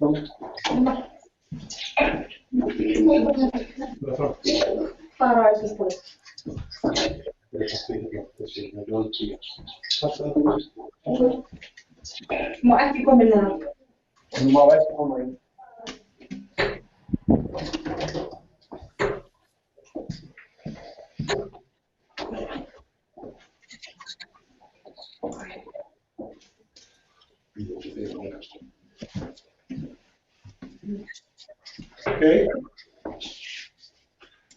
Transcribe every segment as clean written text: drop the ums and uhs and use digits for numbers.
Ma äkki kombinera. Ma vet inte om Okej.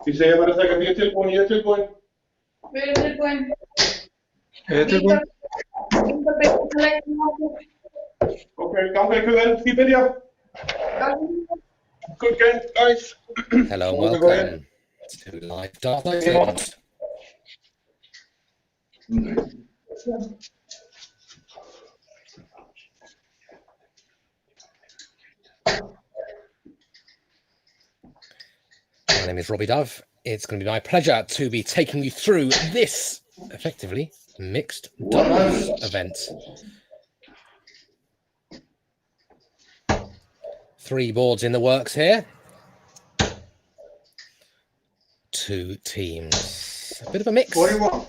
Vi säger vad det säger. Vi är till på Vi är till på en. Okej, kanske kul. Ska börja? Good game, guys. Hello and welcome to Live Dart Event. My name is Robbie Dove. It's going to be my pleasure to be taking you through this, effectively, mixed doubles event. 3 boards in the works here. 2 teams. A bit of a mix. 41.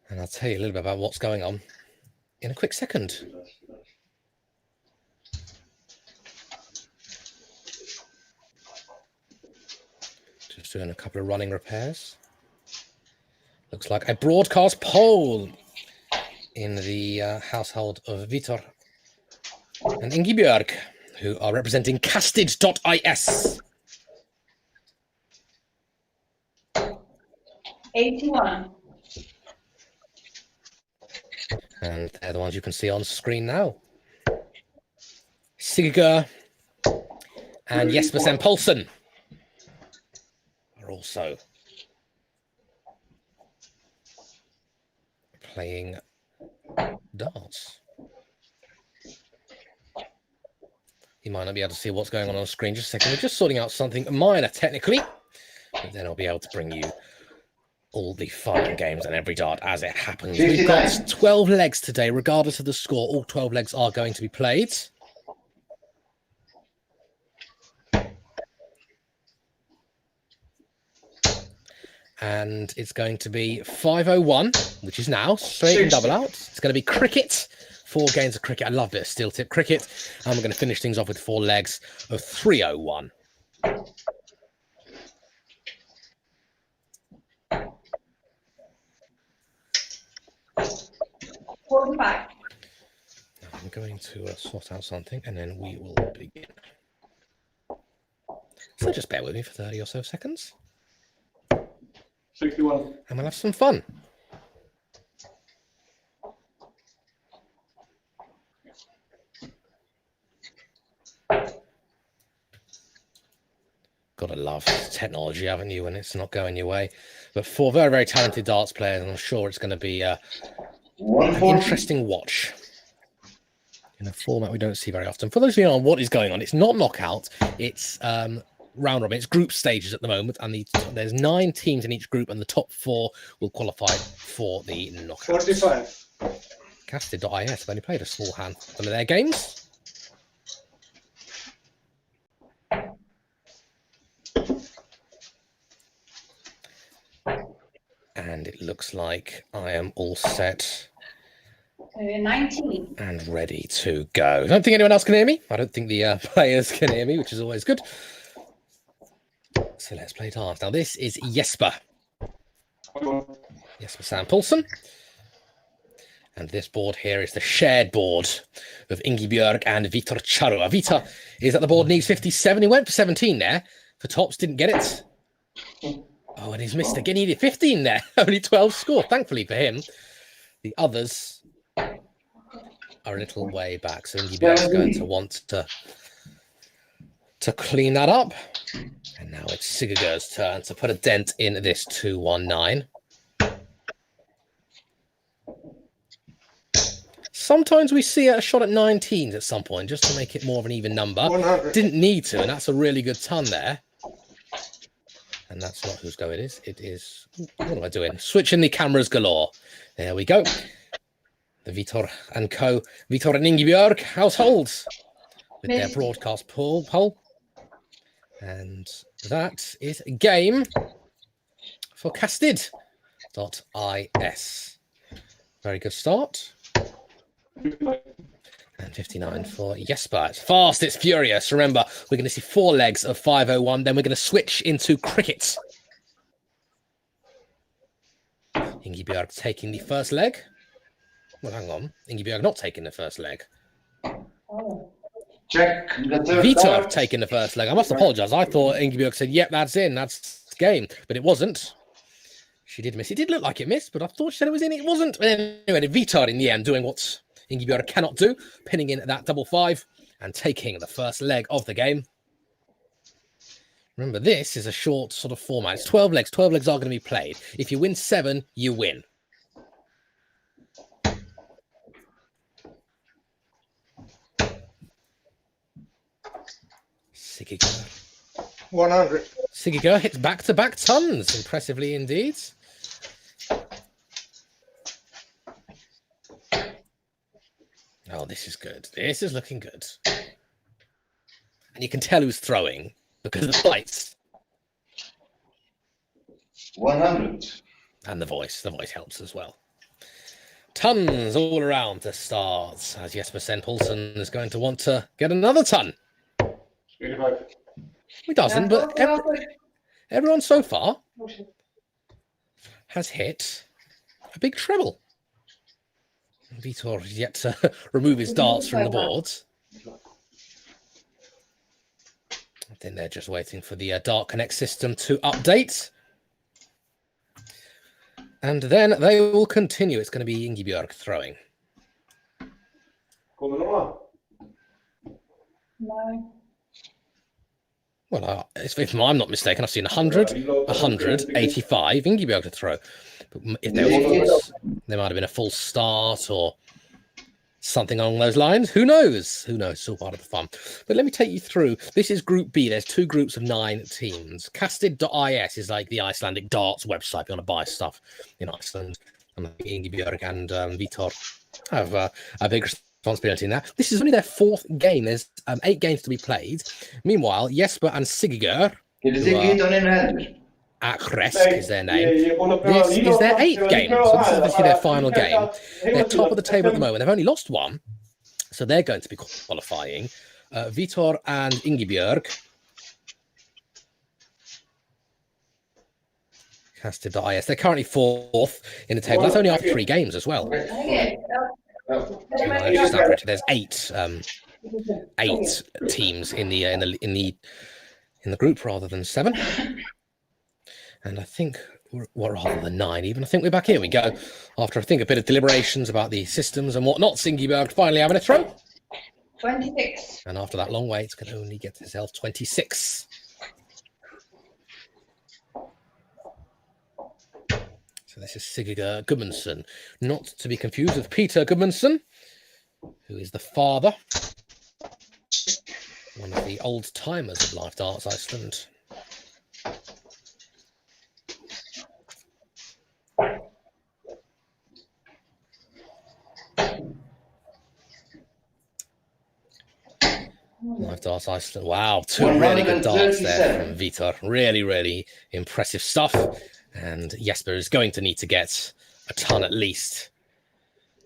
And I'll tell you a little bit about what's going on in a quick second. Just doing a couple of running repairs. Looks like a broadcast poll in the household of Vitor and Ingibjörg, who are representing Kastid.Is. 81. And they're the ones you can see on screen now. Sigurd and Jesper Paulsen are also playing darts. You might not be able to see what's going on screen. Just a second. We're just sorting out something minor technically, but then I'll be able to bring you all the fun and games and every dart as it happens. We've got 12 legs today, regardless of the score. All 12 legs are going to be played. And it's going to be 5:01, which is now, straight and double out. It's going to be cricket, 4 games of cricket. I love a bit of steel tip cricket. And we're going to finish things off with 4 legs of 3:01. I'm going to sort out something and then we will begin. So just bear with me for 30 or so seconds. 61. And we'll have some fun. Gotta love technology, haven't you, when it's not going your way. But 4 very, very talented darts players, and I'm sure it's going to be an interesting watch in a format we don't see very often. For those of you who know what is going on, it's not knockout, it's round robin. It's group stages at the moment, and there's 9 teams in each group, and the top 4 will qualify for the knockout. 45. Kastid.Is have only played a small handful of their games. And it looks like I am all set 19. and ready to go. I don't think anyone else can hear me. I don't think the players can hear me, which is always good. So let's play darts. Now this is Jesper. Jesper Paulsen. And this board here is the shared board of Ingibjörg and Vitor Charua. Vitor is at the board, needs 57. He went for 17 there. For tops, didn't get it. Oh, and he's missed again. He needed 15 there. Only 12 score, thankfully for him. The others are a little way back. So Ingibjörg is going to want to clean that up. And now it's Sigurd's turn to put a dent in this 219. Sometimes we see a shot at 19s at some point, just to make it more of an even number. 100. Didn't need to, and that's a really good ton there. And that's not whose go it is. It is... What am I doing? Switching the cameras galore. There we go. The Vitor and Co. Vitor and Ingibjörg households with their broadcast poll. And that is a game for Kastid.Is. Very good start. And 59 for Jesper. It's fast, it's furious. Remember, we're going to see 4 legs of 501. Then we're going to switch into cricket. Ingebjörg taking the first leg. Well, hang on. Ingebjörg not taking the first leg. Oh. Check. Vitor taking the first leg. I must apologise. I thought Ingebjörg said, yep, that's in. That's game. But it wasn't. She did miss. It did look like it missed, but I thought she said it was in. It wasn't. But anyway, Vitor in the end doing what Ingebjörg cannot do, pinning in that 5-5 and taking the first leg of the game. Remember, this is a short sort of format. It's 12 legs. 12 legs are going to be played. If you win 7, you win. Sigurður. 100. Sigurður hits back-to-back tons. Impressively indeed. Oh, this is good. This is looking good. And you can tell who's throwing because of the lights. 100. And the voice. The voice helps as well. Tons all around to start, as Jesper Paulsen is going to want to get another ton. 85. He doesn't, but everyone so far has hit a big treble. Vitor is yet to remove his darts from the boards. I think they're just waiting for the Dart Connect system to update. And then they will continue. It's going to be Ingebjörg throwing. No. Well, if I'm not mistaken, I've seen 100, 185 Ingebjörg to throw. But if there might have been a false start or something along those lines. Who knows? Who knows? It's all part of the fun. But let me take you through. This is Group B. There's 2 groups of 9 teams. Kastid.Is is like the Icelandic darts website. If you want to buy stuff in Iceland. And Ingebjörg and Vitor have a big responsibility in that. This is only their 4th game. There's 8 games to be played. Meanwhile, Jesper and Sigurður, Akresk is their name. This is their 8th game. So this is obviously their final game. They're top of the table at the moment. They've only lost 1. So they're going to be qualifying. Vitor and Ingebjörg. Kastid.Is. They're currently 4th in the table. That's only after 3 games as well. There's 8 teams in the group rather than 7. And I think rather than 9 even. I think we're back. Here we go. After I think a bit of deliberations about the systems and whatnot, Ingebjörg finally having a throw. 26. And after that long wait, can only get himself 26. So this is Sigurður Gudmundsson, not to be confused with Peter Gudmundsson, who is the father, one of the old timers of Live Darts Iceland. Live Darts Iceland. Wow, 2 really good darts there from Vitor. Really, really impressive stuff. And Jesper is going to need to get a ton at least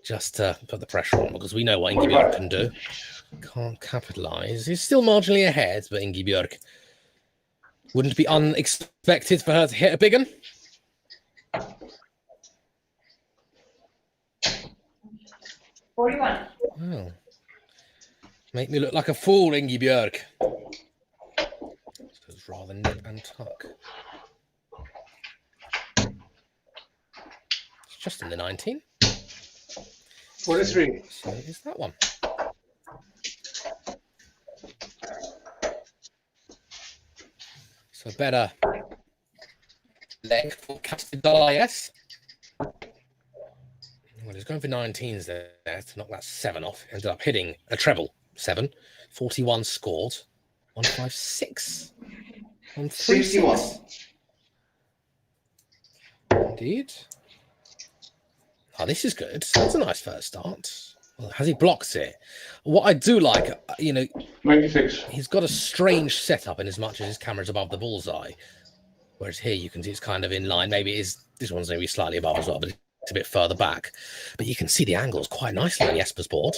just to put the pressure on, because we know what Ingebjörg can do. Can't capitalise. He's still marginally ahead, but Ingebjörg wouldn't be unexpected for her to hit a big one. 41. Well, make me look like a fool, Ingebjörg. It's rather nip and tuck. It's just in the 19. 43. So is that one. So better leg for Kastid.Is. Well, he's going for 19s there to knock that 7 off. Ended up hitting a treble 7. 41 scored. 156. 61. Indeed. Oh, this is good. That's a nice first start. Well, has he blocked it? What I do like, 96. he's got a strange setup in as much as his camera's above the bullseye. Whereas here you can see it's kind of in line. Maybe it is, this one's maybe slightly above as well, but it's a bit further back. But you can see the angles quite nicely on Jesper's board.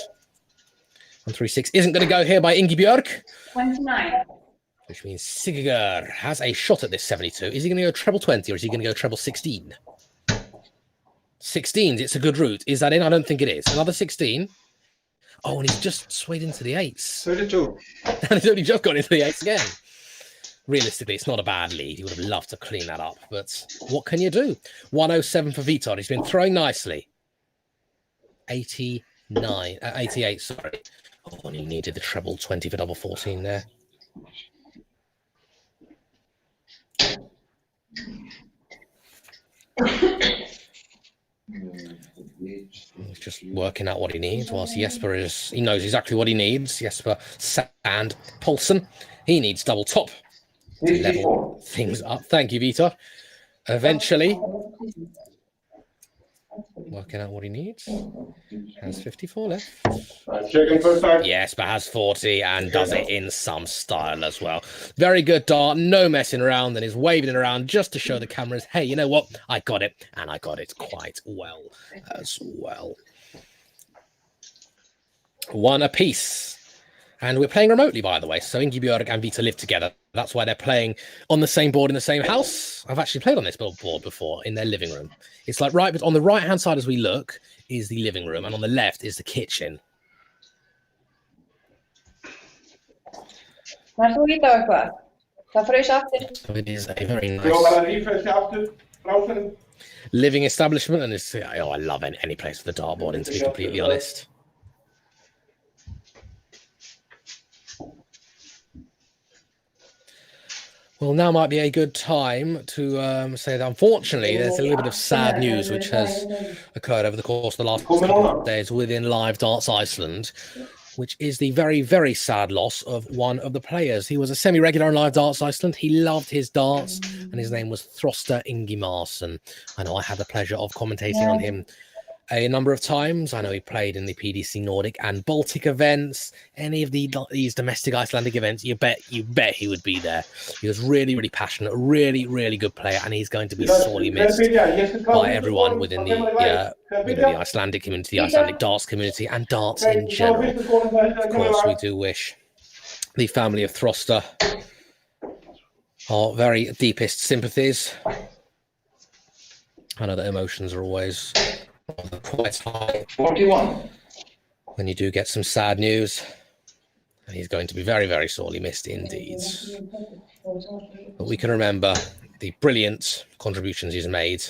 136 isn't going to go here by Ingibjörg. 29. Which means Sigurður has a shot at this 72. Is he going to go treble 20 or is he going to go treble 16? 16s, it's a good route. Is that in? I don't think it is. Another 16. Oh, and he's just swayed into the 8s. 32. And he's only just got into the 8s again. Realistically, it's not a bad lead. He would have loved to clean that up. But what can you do? 107 for Vitor. He's been throwing nicely. 88, sorry. Oh, and he needed the treble 20 for double 14 there. He's just working out what he needs, whilst Jesper he knows exactly what he needs. Jesper and Paulsen, he needs double top to level things up. Thank you, Vitor. Eventually, working out what he needs. Has 54 left. Checking first time. Yes, but has 40 and does it in some style as well. Very good dart, no messing around, and is waving it around just to show the cameras, hey, you know what? I got it, and I got it quite well as well. One apiece. And we're playing remotely, by the way. So Ingibjörg and Vita live together. That's why they're playing on the same board in the same house. I've actually played on this board before in their living room. It's like right, but on the right-hand side as we look is the living room, and on the left is the kitchen. Maar hoe je het ook wel. Dan vrees after. So it is a very nice living establishment, and it's, oh, I love any place with a dartboard in, to be completely honest. Well, now might be a good time to say that unfortunately there's a little bit of sad news which has occurred over the course of the last couple of days within Live Darts Iceland, which is the very, very sad loss of one of the players. He was a semi-regular in Live Darts Iceland. He loved his darts, and his name was Throster Ingimarsson. I know I had the pleasure of commentating on him a number of times. I know he played in the PDC Nordic and Baltic events. Any of these domestic Icelandic events, you bet he would be there. He was really, really passionate, really, really good player, and he's going to be sorely missed by everyone within the Icelandic community, the Icelandic darts community, and darts in general. Of course, we do wish the family of Throster our very deepest sympathies. I know that emotions are always quite high 41. when you do get some sad news, and he's going to be very, very sorely missed indeed. But we can remember the brilliant contributions he's made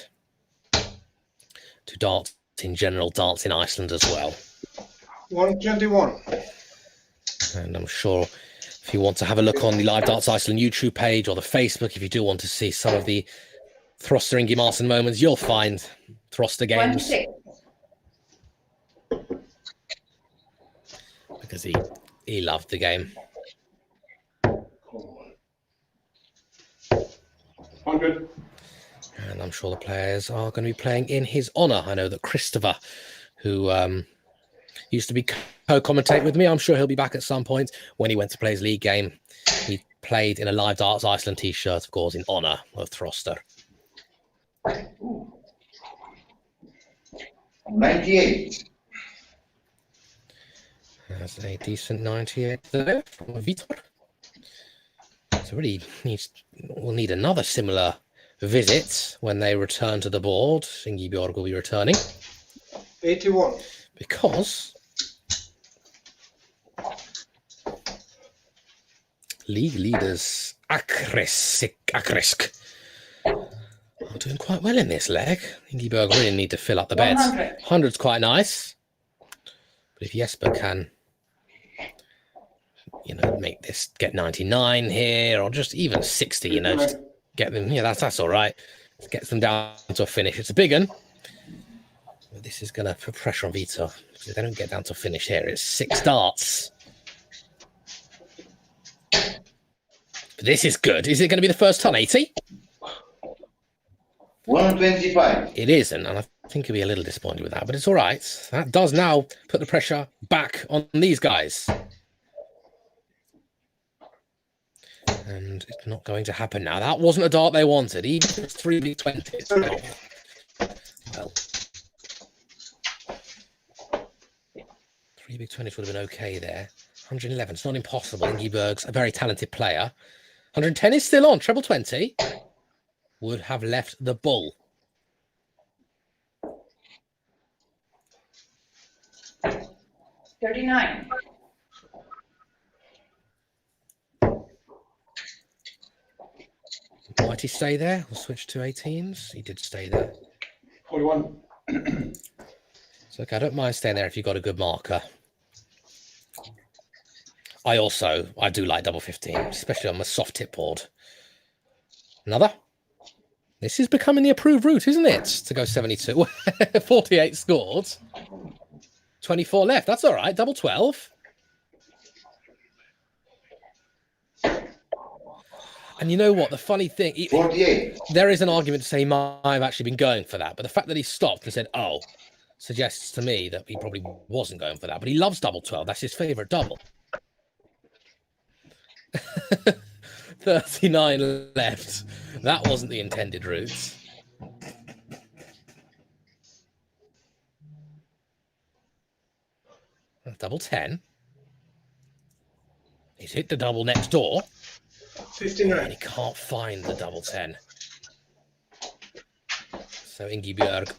to darts in general, darts in Iceland as well. 121. And I'm sure if you want to have a look on the Live Darts Iceland YouTube page or the Facebook, if you do want to see some of the Throster Ingimarsson moments, you'll find Throster games. 26. Because he loved the game. 100. And I'm sure the players are going to be playing in his honour. I know that Christopher, who used to be co-commentate with me, I'm sure he'll be back at some point. When he went to play his league game, he played in a Live Darts Iceland t-shirt, of course, in honour of Throster. 98. That's a decent 98 there from Vitor. So really we'll need another similar visit when they return to the board. Ingibjörg will be returning. 81. Because league leaders Akresk are doing quite well in this leg. Ingibjörg really need to fill up the beds. 100. 100's quite nice. But if Jesper can, make this, get 99 here, or just even 60, just get them. Yeah, that's all right. It gets them down to a finish. It's a big one. But this is going to put pressure on Vitor. Because if they don't get down to a finish here, it's 6 darts. But this is good. Is it going to be the first ton? 80? 125. It isn't, and I think he'll be a little disappointed with that, but it's all right. That does now put the pressure back on these guys. And it's not going to happen now. That wasn't a dart they wanted. Even 3 big 20s. Oh, well, 3 big 20s would have been okay there. 111, it's not impossible. Ingeberg's a very talented player. 110 is still on. Treble 20 would have left the bull. $39. Might he stay there? We'll switch to 18s. He did stay there. 41. So, okay, I don't mind staying there if you've got a good marker. I do like double 15, especially on my soft tip board. Another. This is becoming the approved route, isn't it? To go 72. 48 scored. 24 left. That's all right. Double 12. And you know what? The funny thing, 48. there is an argument to say he might have actually been going for that. But the fact that he stopped and said, oh, suggests to me that he probably wasn't going for that. But he loves double 12. That's his favourite double. 39 left. That wasn't the intended route. Double 10. He's hit the double next door. 59. And he can't find the double 10. So Ingebjörg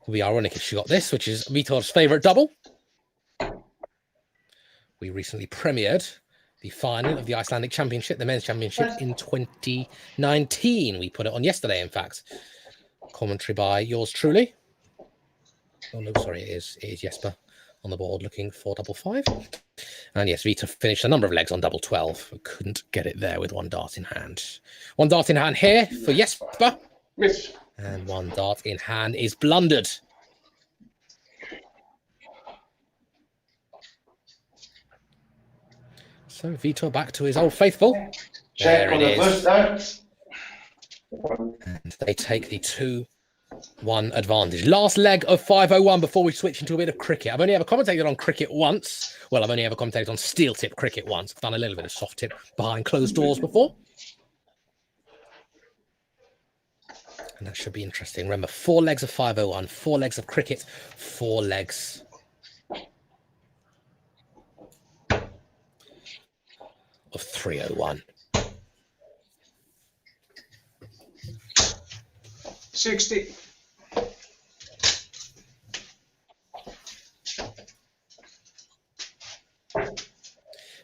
will be ironic if she got this, which is Vitor's favourite double. We recently premiered the final of the Icelandic Championship, the Men's Championship, in 2019. We put it on yesterday, in fact. Commentary by yours truly. Oh, no, sorry, it is Jesper on the board looking for double 5. And yes, Vitor finished a number of legs on double 12, but couldn't get it there with one dart in hand. One dart in hand here for Jesper. Miss. And one dart in hand is blundered. So Vitor back to his old faithful. Check There on it the is. first dart. And they take the 2-1 advantage. Last leg of 501 before we switch into a bit of cricket. I've only ever commentated on cricket once. Well, I've only ever commentated on steel tip cricket once. I've done a little bit of soft tip behind closed doors before. And that should be interesting. Remember, 4 legs of 501, 4 legs of cricket, 4 legs of 301. 60.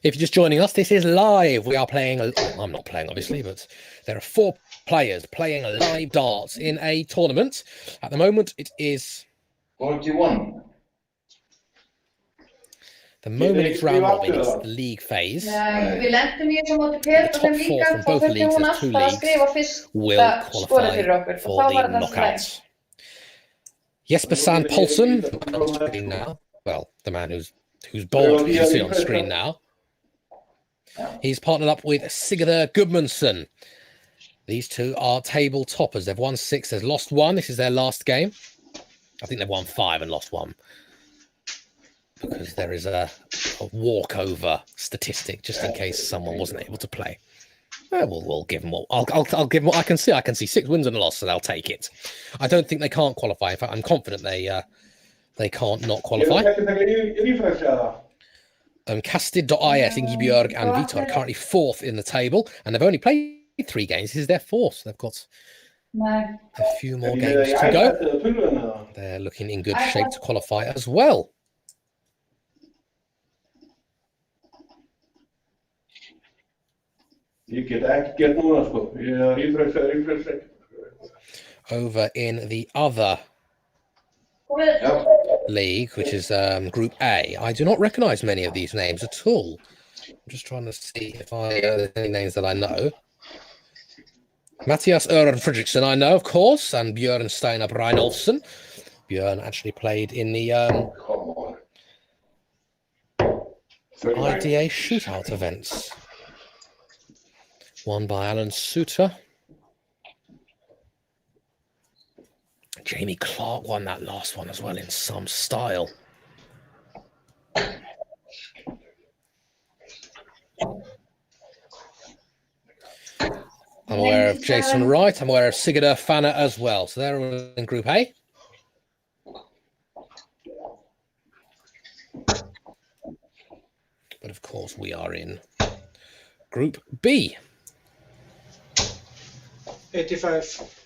If you're just joining us, this is live. We are playing, I'm not playing obviously, but there are 4 players playing live darts in a tournament. At the moment, it is 41. the moment it's round robin, it's the league phase. Við lentum í þessu móti The Pétur top þeim 4 líka, from þá both þurfti leagues, hún there's 2 alltaf að skrifa leagues, fyrsta will skorið qualify fyrir okkur. Og for þá the var þetta slagið. knockouts. Jesper Sand Poulsen on screen now. Well, the man whose board you can see on screen now. He's partnered up with Sigurður Gudmundsson. These two are table toppers. They've won 6, they've lost 1. This is their last game. I think they've won 5 and lost 1. Because there is a walkover statistic, just in case someone wasn't able to play. We'll give them what I'll give them what I can see. I can see 6 wins and a loss, so they'll take it. I don't think they can't qualify. In fact, I'm confident they can't not qualify. Kastid.Is, Ingebjörg and Vitor are currently 4th in the table, and they've only played 3 games. This is their 4th. They've got a few more games to go. They're looking in good shape to qualify as well. Over in the other league, which is Group A, I do not recognise many of these names at all. I'm just trying to see if there's any names that I know. Mattias Ören Fredriksson, I know, of course, and Björn Steinar Brynolfsson. Björn actually played in the IDA shootout events. Won by Alan Suter. Jamie Clark won that last one as well in some style. I'm aware of Jason Wright. I'm aware of Sigurdur Fanna as well. So they're all in Group A. But of course, we are in Group B. 85.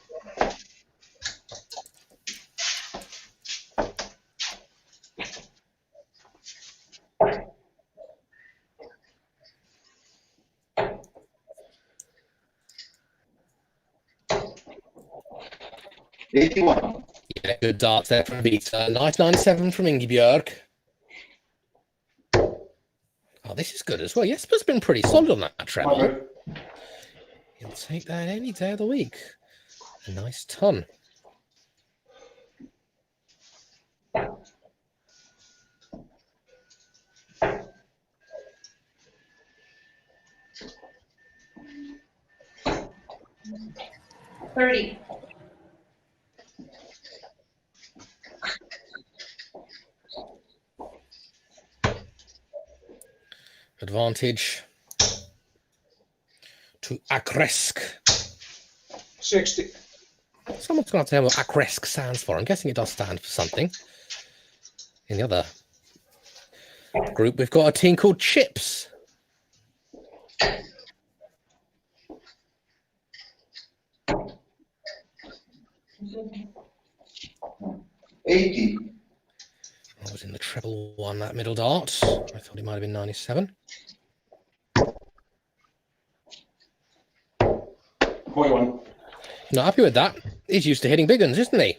$81. Yeah, good darts there from Vita. Nice 97 from Ingibjörg. Oh, this is good as well. Jesper's been pretty solid on that treble. He'll take that any day of the week. A nice ton. $30. Advantage to Akresk. 60. Someone's going to have to tell me what Akresk stands for. I'm guessing it does stand for something. In the other group, we've got a team called Chips. $80. I was in the treble one, that middle dart. I thought it might have been 97. 41. Not happy with that. He's used to hitting big ones, isn't he?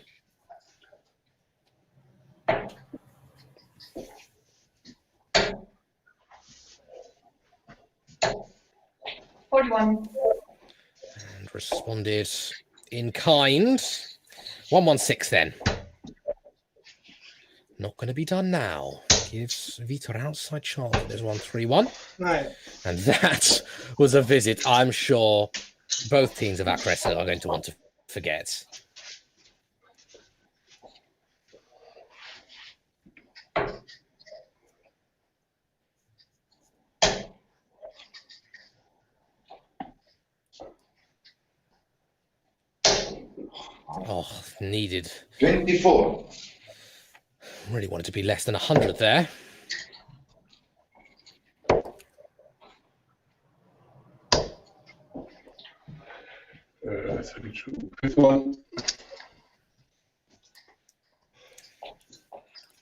$41. And responded in kind. 116 then. Not going to be done now. Gives Vitor outside chance. There's 131. Right. And that was a visit I'm sure both teams of Akresk are going to want to forget. Oh, needed. 24. Really wanted to be less than 100 there. $32. 51.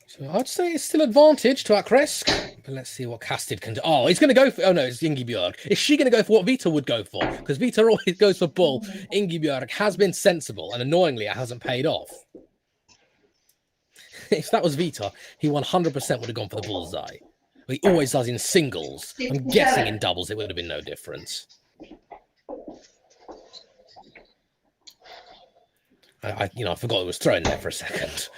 So I'd say it's still advantage to Akresk. But let's see what Kastid can do. Oh, he's going to go for... Oh, no, it's Ingibjörg. Is she going to go for what Vita would go for? Because Vita always goes for bull. Ingibjörg has been sensible, and annoyingly, it hasn't paid off. If that was Vita, he 100% would have gone for the bullseye. He always does in singles. I'm guessing in doubles it would have been no difference. I forgot it was thrown there for a second.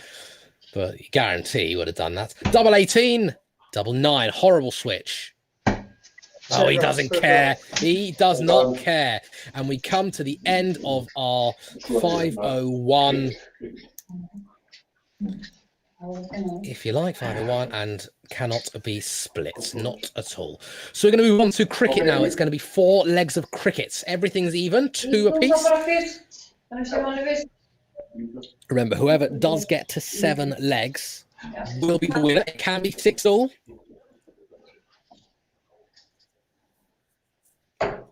But you guarantee he would have done that. Double 18, double 9, horrible switch. Oh, he doesn't care. He does not care. And we come to the end of our 501. If you like, 501, and cannot be split. Not at all. So we're going to move on to cricket now. It's going to be 4 legs of cricket. Everything's even, 2 apiece. Remember, whoever does get to 7 legs will be the winner. It can be 6 all. Currently,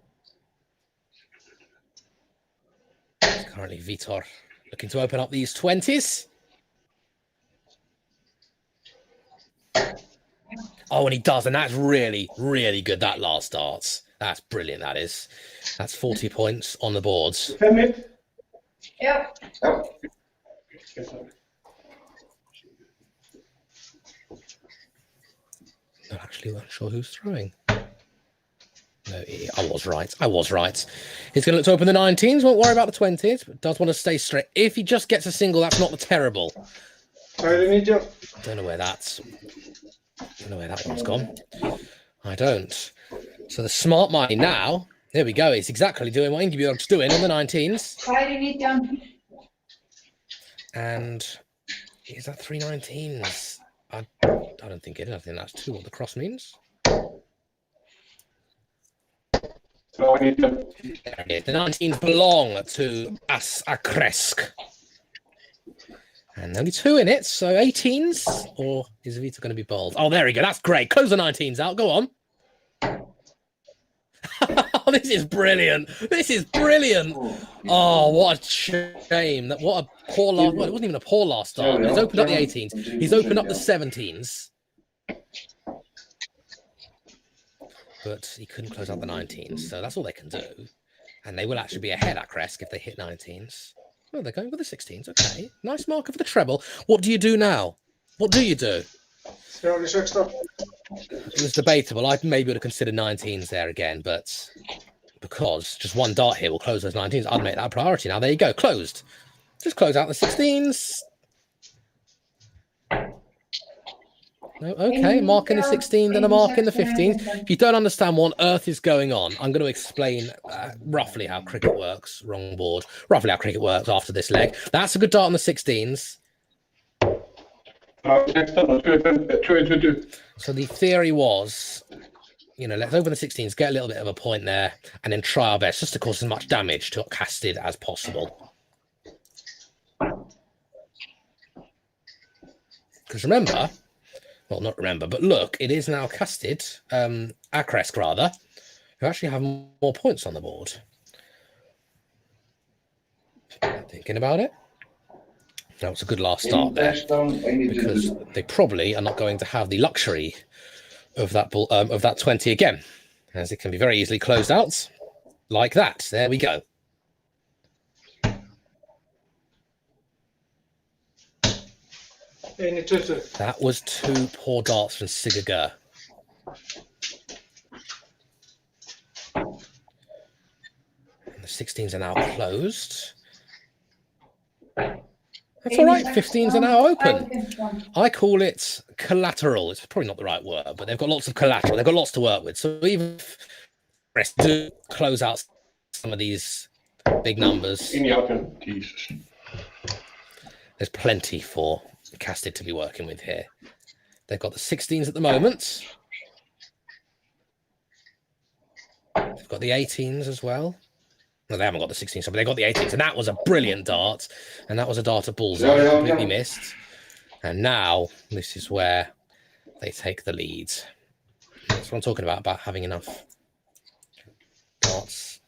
Vitor looking to open up these 20s. Oh, and he does, and that's really, really good, that last dart. That's brilliant, that is. That's 40 points on the boards. 10 minutes. Yep. Yep. I actually weren't sure who's throwing. No, I was right. I was right. He's going to look to open the 19s. Won't worry about the 20s, but does want to stay straight. If he just gets a single, that's not terrible. Don't know where that's... Don't know where that one's gone. I don't. So the smart money now... There we go. It's exactly doing what Ingibjörg's doing on the 19s. And is that 3 19s? I don't think it is. I think that's 2 what the cross means. So I need to. There it is. The 19s belong to Akresk. And only 2 in it, so 18s. Or is Vita going to be bold? Oh, there we go. That's great. Close the 19s out. Go on. This is brilliant. This is brilliant. Oh, what a shame. What a poor last. Well, it wasn't even a poor last start. He's opened up the 18s. He's opened up the 17s. But he couldn't close out the 19s. So that's all they can do. And they will actually be ahead at Akresk if they hit 19s. Oh, they're going with the 16s. Okay. Nice marker for the treble. What do you do now? What do you do? There oli 16. It was debatable. I maybe would have considered 19s there again, but because just one dart here will close those 19s, I'd make that a priority. Now, there you go. Closed. Just close out the 16s. No, okay, mark in the 16s and a mark in the 15s. If you don't understand what on earth is going on, I'm going to explain roughly how cricket works. Wrong board. Roughly how cricket works after this leg. That's a good dart on the 16s. So the theory was, you know, let's open the 16s, get a little bit of a point there, and then try our best just to cause as much damage to Kastid as possible. Because remember, well, not remember, but look, it is now Kastid, Akresk rather, who actually have more points on the board. Thinking about it. That was a good last start there, because they probably are not going to have the luxury of that ball, of that 20 again, as it can be very easily closed out like that. There we go. That was 2 poor darts from Sigurður. And the 16s are now closed. That's all right. 15s are now open. I call it collateral. It's probably not the right word, but they've got lots of collateral. They've got lots to work with. So even if Rest do close out some of these big numbers, there's plenty for Kastid to be working with here. They've got the 16s at the moment. They've got the 18s as well. No, they haven't got the 16s, but they got the 18s, and that was a brilliant dart, and that was a dart at bullseye, completely missed. And now this is where they take the lead. That's what I'm talking about having enough darts,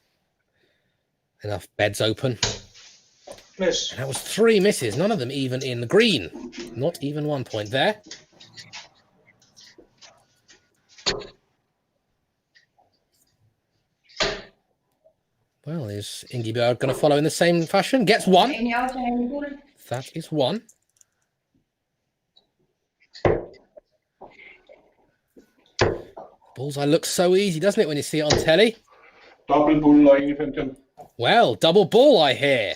enough beds open. Miss. And that was 3 misses, none of them even in the green. Not even 1 point there. Well, is Ingibjörg going to follow in the same fashion? Gets 1. That is 1. Bullseye looks so easy, doesn't it, when you see it on telly? Double bullseye. Well, double bullseye here.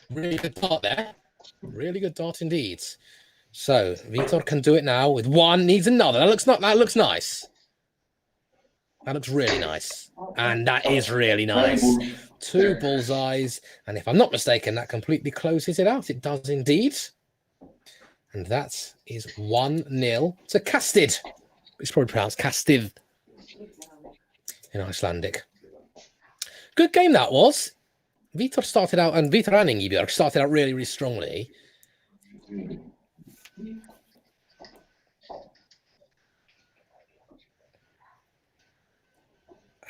Really good dart there. Really good dart indeed. So Vitor can do it now with 1. Needs another. That looks nice. That looks really nice. And that is really nice. 2 bullseyes. And if I'm not mistaken, that completely closes it out. It does indeed. And that is 1-0 to Kastid. It's probably pronounced Kastid in Icelandic. Good game that was. Vitor started out, and Vitor and Ingibjörg started out really, really strongly.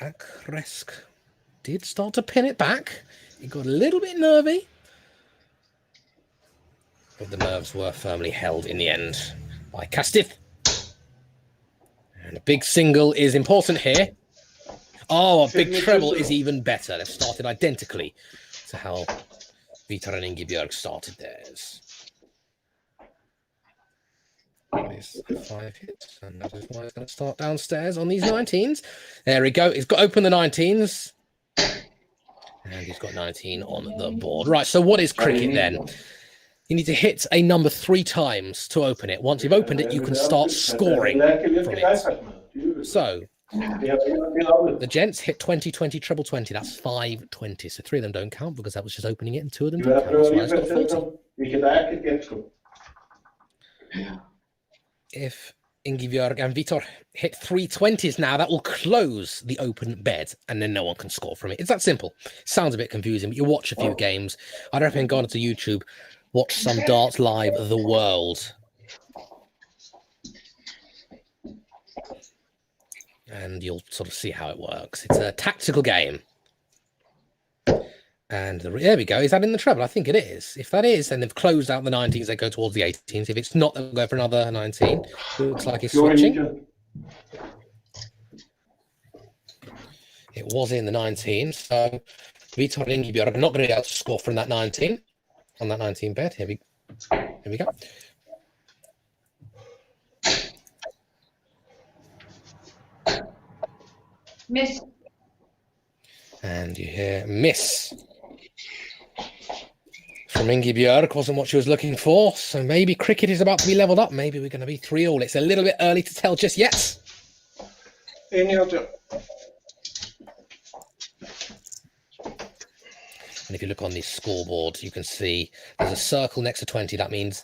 Akresk did start to pin it back. It got a little bit nervy, but the nerves were firmly held in the end by Kastid. And a big single is important here. Oh, a big treble is even better. They've started identically to how Vitor and Ingibjörg started theirs. That is 5 hits, and that is why it's going to start downstairs on these 19s. There we go. He's got open the 19s. And he's got 19 on the board. Right, so what is cricket then? You need to hit a number 3 times to open it. Once you've opened it, you can start scoring from it. So the gents hit 20, 20, treble 20. That's 5 20. So 3 of them don't count because that was just opening it, and 2 of them don't count. That's why it's got 40. Vilket är ett skott. If Ingibjörg and Vitor hit 320s now, that will close the open bed, and then no one can score from it. It's that simple. Sounds a bit confusing, but you watch a few games. I'd recommend going to YouTube, watch some Darts Live the World. And you'll sort of see how it works. It's a tactical game. And there we go. Is that in the treble? I think it is. If that is, then they've closed out the 19s. They go towards the 18s. If it's not, they'll go for another 19. Looks like it's switching. It was in the 19. So Vitor and Ingibjörg are not going to be able to score from that 19 on that 19 bed. Here we go. Miss. And you hear miss from Ingibjörg. Wasn't what she was looking for. So maybe cricket is about to be leveled up. Maybe we're going to be 3-all. It's a little bit early to tell just yet. En i åtta. And if you look on the scoreboard, you can see there's a circle next to 20. That means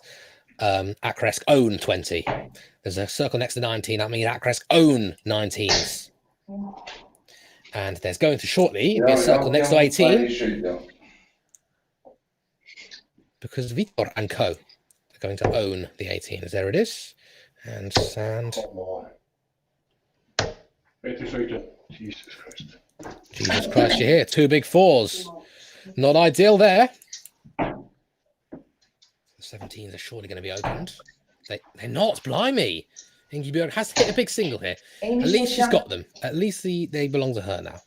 Akresk own 20. There's a circle next to 19. That means Akresk own 19s. And there's going to shortly be a circle next to 18. Because Vitor and Co. are going to own the 18s. There it is. And sand. Jesus Christ. Jesus Christ, you're here. 2 big 4s. Not ideal there. The 17s are surely going to be opened. They're not. Blimey. Ingibjörg has hit a big single here. At least she's got them. At least they belong to her now.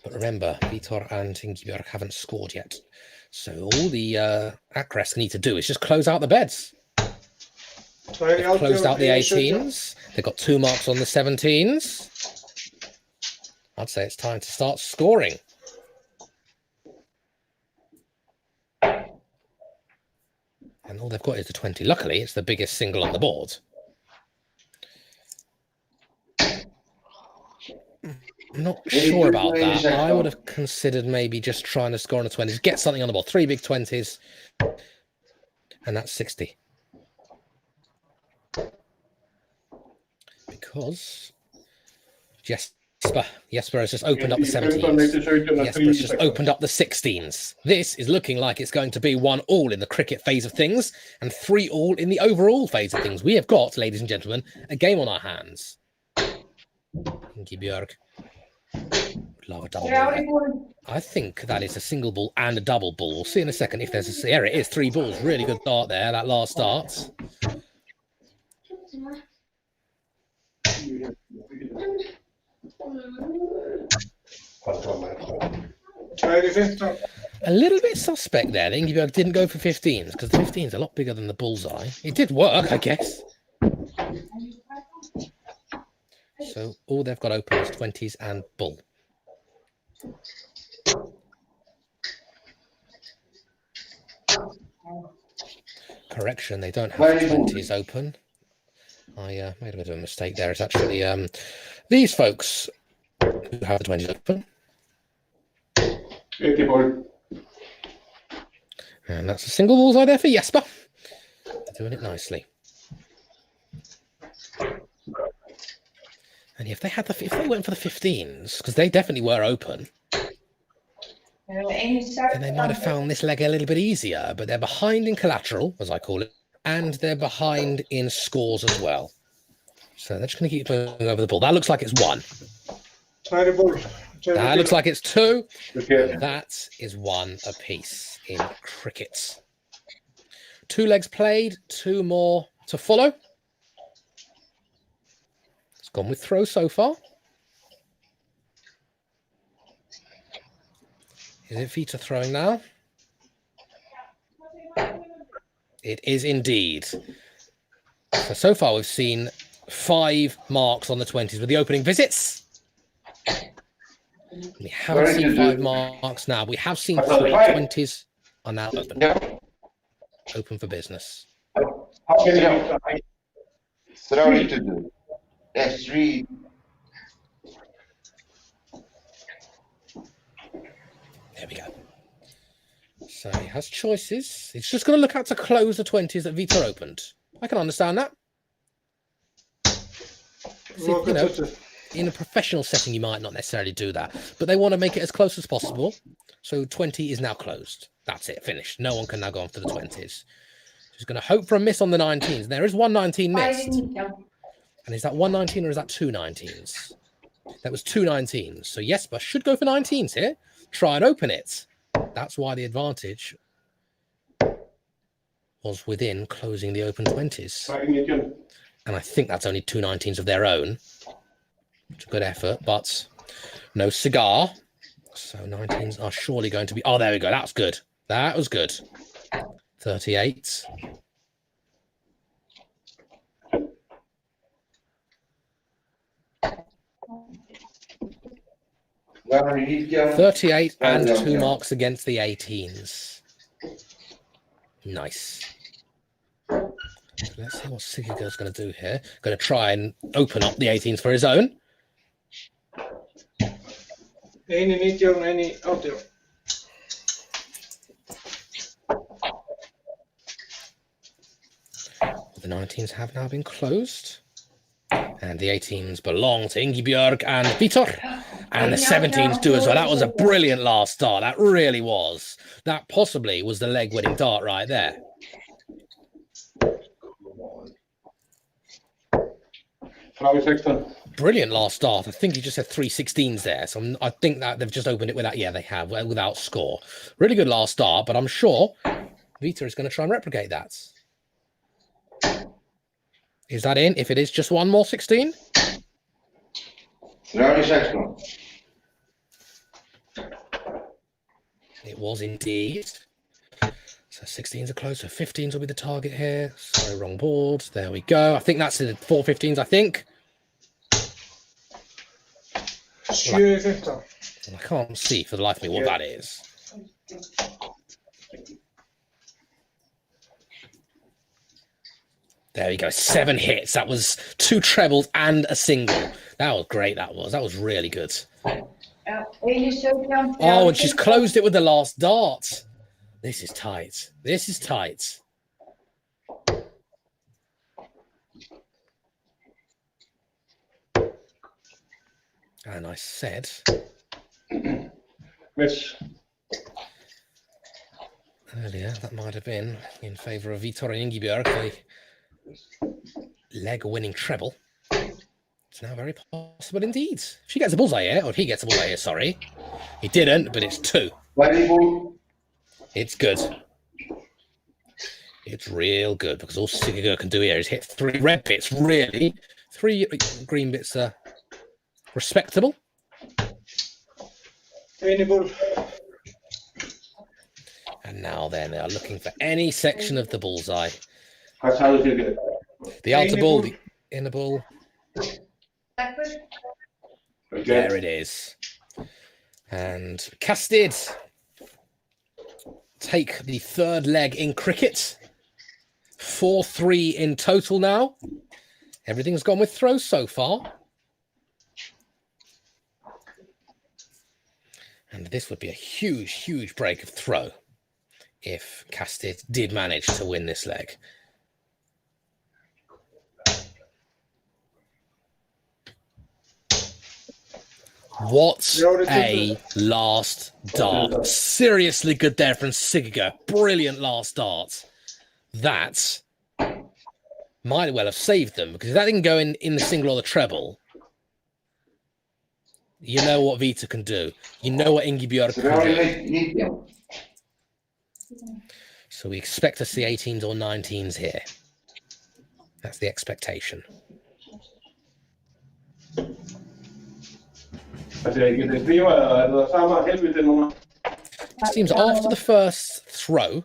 But remember, Vitor and Ingibjörg haven't scored yet. So all the Akresk need to do is just close out the beds. They've closed out the 18s. They've got 2 marks on the 17s. I'd say it's time to start scoring. And all they've got is the 20. Luckily, it's the biggest single on the board. I'm not sure about that. I would have considered maybe just trying to score on the 20s. Get something on the board. 3 big 20s. And that's 60. Because Jesper has just opened up the 17s. Jesper has just opened up the 16s. This is looking like it's going to be 1-all in the cricket phase of things and 3-all in the overall phase of things. We have got, ladies and gentlemen, a game on our hands. Ingibjörg. Love a double ball. I think that is a single ball and a double ball. We'll see in a second if there's a... There it is, 3 balls. Really good start there, that last start. A little bit suspect there. Ingibjörg didn't go for 15s because the 15's a lot bigger than the bullseye. It did work, I guess. So all they've got open is 20s and bull. Correction, they don't have 20s open. I made a bit of a mistake there. It's actually these folks who have the 20s open. 80 ball. And that's a single bullseye there for Jesper. They're doing it nicely. And if they went for the 15s, because they definitely were open, then they might have found this leg a little bit easier. But they're behind in collateral, as I call it, and they're behind in scores as well. So they're just going to keep moving over the ball. That looks like it's 1. That looks like it's 2. That is 1 apiece in cricket. 2 legs played, 2 more to follow. It's gone with throw so far. Is it Vita throwing now? It is indeed. So far we've seen 5 marks on the 20s with the opening visits. We haven't seen 5 marks now. We have seen 20s are now open. Open for business. How can you throw it to do? That's 3. There we go. So he has choices. He's just going to look out to close the 20s that Vitor opened. I can understand that. See, Nog you know, tussen. in a professional setting, you might not necessarily do that, but they want to make it as close as possible. So 20 is now closed. That's it, finished. No one can now go on for the 20s. Just going to hope for a miss on the 19s. There is 119 5 missed. in Mika. And is that 119 or is that 219s? That was 219s. So Jesper should go for 19s here. Try and open it. That's why the advantage was within closing the open 20s. 19. And I think that's only 219s of their own. It's a good effort, but no cigar. So 19s are surely going to be... Oh, there we go. That's good. That was good. 38. Waarom niet, Jan? 38 and 2 marks against the 18s. Nice. Let's see what Sigigo's going to do here. Going to try and open up the 18s for his own. 1 niet, Jan. 1 out, Jan. The 19s have now been closed. And the 18s belong to Ingibjörg and Vitor. And the 17s do as well. That was a brilliant last start. That really was. That possibly was the leg-winning dart right there. Vrouw 16. Brilliant last start. I think he just had 3 16s there. So I think that they've just opened it without... Yeah, they have, without score. Really good last start, but I'm sure Vitor is going to try and replicate that. Is that in? If it is, just one more 16? Vrouw 16. It was indeed. So 16s are close, so 15s will be the target here. Sorry, wrong board. There we go. I think that's the 4 15s, I think. 7, 15. Well, I can't see for the life of me what that is. There we go. 7 hits. That was 2 trebles and a single. That was great. That was really good. Ja, 71. Oh, and she's closed it with the last dart. This is tight. This is tight. And I said... Miss. Earlier, that might have been in favour of Vitor and Ingibjörg, the leg-winning treble. It's now very possible indeed. She gets a bullseye here, or if he gets a bullseye here, sorry. He didn't, but it's 2. It's good. It's real good, because all Sigigo can do here is hit 3 red bits, really. 3 green bits are respectable. 1 boel. And now then, they are looking for any section of the bullseye. Gaat ze houden zitten. The outer ball, the inner ball. There it is. And Kastid take the 3rd leg in cricket. 4-3 in total now. Everything's gone with throws so far. And this would be a huge, huge break of throw if Kastid did manage to win this leg. What a last dart. Seriously good there from Sigigo. Brilliant last dart. That might well have saved them, because if that didn't go in the single or the treble, you know what Vita can do. You know what Ingibjörg can do. So we expect to see 18s or 19s here. That's the expectation. Seems after the first throw,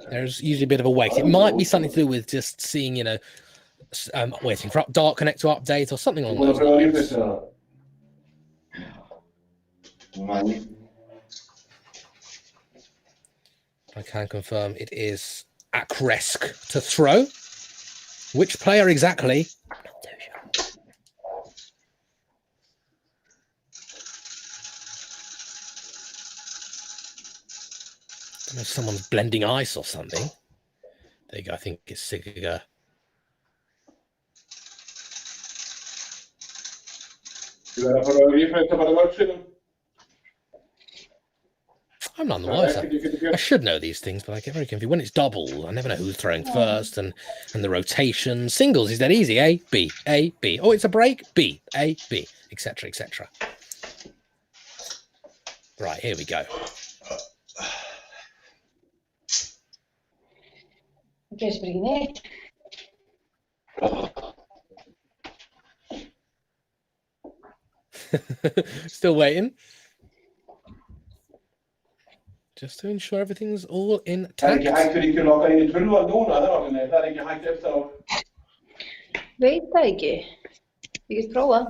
there's usually a bit of a wait. It might be something to do with just seeing, you know, waiting for Dart Connect to update or something along those lines. I can confirm it is Akresk to throw. Which player exactly? don't know if someone's blending ice or something. There you go. I think it's Sigurður. Þú verður að fara að refreshta bara mörgsinnum. I'm none the wiser. I should know these things, but I get very confused. When it's double, I never know who's throwing first and the rotation. Singles is that easy. A, B, A, B. Oh, it's a break. B, A, B, etc., etc. Right, here we go. Okay, springen Still waiting. Just to ensure everything's all intact. Það ekki hægt fyrir ykkur að lokka inn í 12 núna, það ekki hægt eftir á. Veit það ekki. Ég get prófað.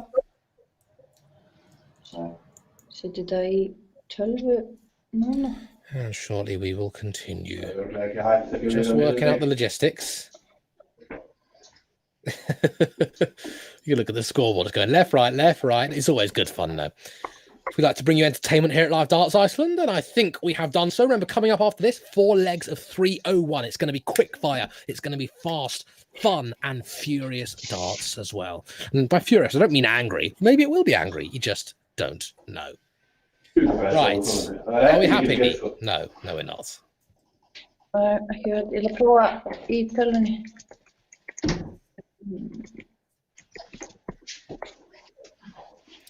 Setja þetta í 12 núna. And shortly we will continue. Það er ekki hægt. Just working out the logistics. You look at the scoreboard, it's going left, right, left, right. It's always good fun though. We like to bring you entertainment here at Live Darts Iceland, and I think we have done so. Remember, coming up after this, 4 legs of 301. It's going to be quick fire. It's going to be fast, fun, and furious darts as well. And by furious, I don't mean angry. Maybe it will be angry. You just don't know. Right. Are we happy, Pete? No, we're not. Ekki verið, ég ætla að prófa í tölvunni.